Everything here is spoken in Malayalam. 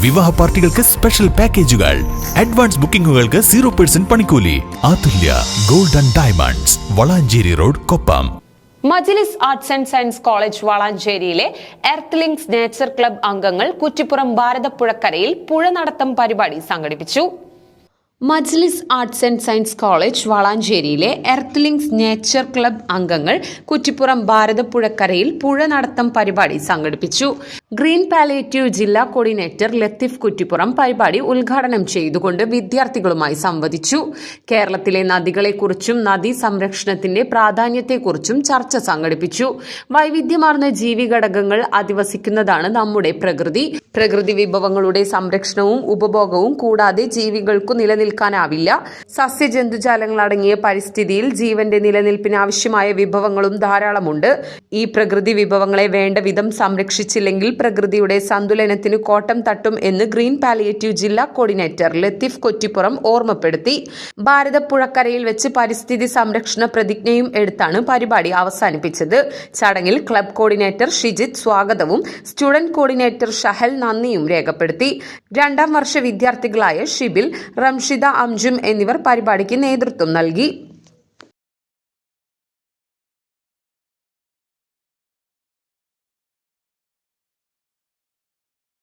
വിവാഹ പാർട്ടികൾക്ക് സ്പെഷ്യൽ പാക്കേജുകൾ, അഡ്വാൻസ് ബുക്കിംഗുകൾക്ക് 0% പണിക്കൂലി. Athulya gold and diamonds, Valanchery road, Koppam. Majlis arts and science college വളാഞ്ചേരിയിലെ എർത്ത് ലിങ്ക്സ് നേച്ചർ ക്ലബ് അംഗങ്ങൾ കുറ്റിപ്പുറം ഭാരതപ്പുഴക്കരയിൽ പുഴ നടത്തം പരിപാടി സംഘടിപ്പിച്ചു. Majlis arts and science college വളാഞ്ചേരിയിലെ എർത്ത് ലിങ്ക്സ് നേച്ചർ ക്ലബ് അംഗങ്ങൾ കുറ്റിപ്പുറം ഭാരതപ്പുഴക്കരയിൽ പുഴ നടത്തം പരിപാടി സംഘടിപ്പിച്ചു. ഗ്രീൻ പാലിയേറ്റീവ് ജില്ലാ കോർഡിനേറ്റർ ലത്തീഫ് കുറ്റിപ്പുറം പരിപാടി ഉദ്ഘാടനം ചെയ്തുകൊണ്ട് വിദ്യാർത്ഥികളുമായി സംവദിച്ചു. കേരളത്തിലെ നദികളെക്കുറിച്ചും നദീ സംരക്ഷണത്തിന്റെ പ്രാധാന്യത്തെക്കുറിച്ചും ചർച്ച സംഘടിപ്പിച്ചു. വൈവിധ്യമാർന്ന ജീവിഘടകങ്ങൾ അധിവസിക്കുന്നതാണ് നമ്മുടെ പ്രകൃതി. പ്രകൃതി വിഭവങ്ങളുടെ സംരക്ഷണവും ഉപഭോഗവും കൂടാതെ ജീവികൾക്കു നിലനിൽക്കാനാവില്ല. സസ്യജന്തുജാലങ്ങൾ അടങ്ങിയ പരിസ്ഥിതിയിൽ ജീവന്റെ നിലനിൽപ്പിന് ആവശ്യമായ വിഭവങ്ങളും ധാരാളമുണ്ട്. ഈ പ്രകൃതി വിഭവങ്ങളെ വേണ്ട വിധം സംരക്ഷിച്ചില്ലെങ്കിൽ പ്രകൃതിയുടെ സന്തുലനത്തിന് കോട്ടം തട്ടും എന്ന് ഗ്രീൻ പാലിയേറ്റീവ് ജില്ലാ കോർഡിനേറ്റർ ലത്തീഫ് കുറ്റിപ്പുറം ഓർമ്മപ്പെടുത്തി. ഭാരതപ്പുഴക്കരയിൽ വെച്ച് പരിസ്ഥിതി സംരക്ഷണ പ്രതിജ്ഞയും എടുത്താണ് പരിപാടി അവസാനിപ്പിച്ചത്. ചടങ്ങിൽ ക്ലബ് കോർഡിനേറ്റർ ഷിജിത്ത് സ്വാഗതവും സ്റ്റുഡന്റ് കോർഡിനേറ്റർ ഷഹൽ നന്ദിയും രേഖപ്പെടുത്തി. 2ാം വർഷ വിദ്യാർത്ഥികളായ ഷിബിൽ, റംഷിദ, അംജും എന്നിവർ പരിപാടിക്ക് നേതൃത്വം നൽകി.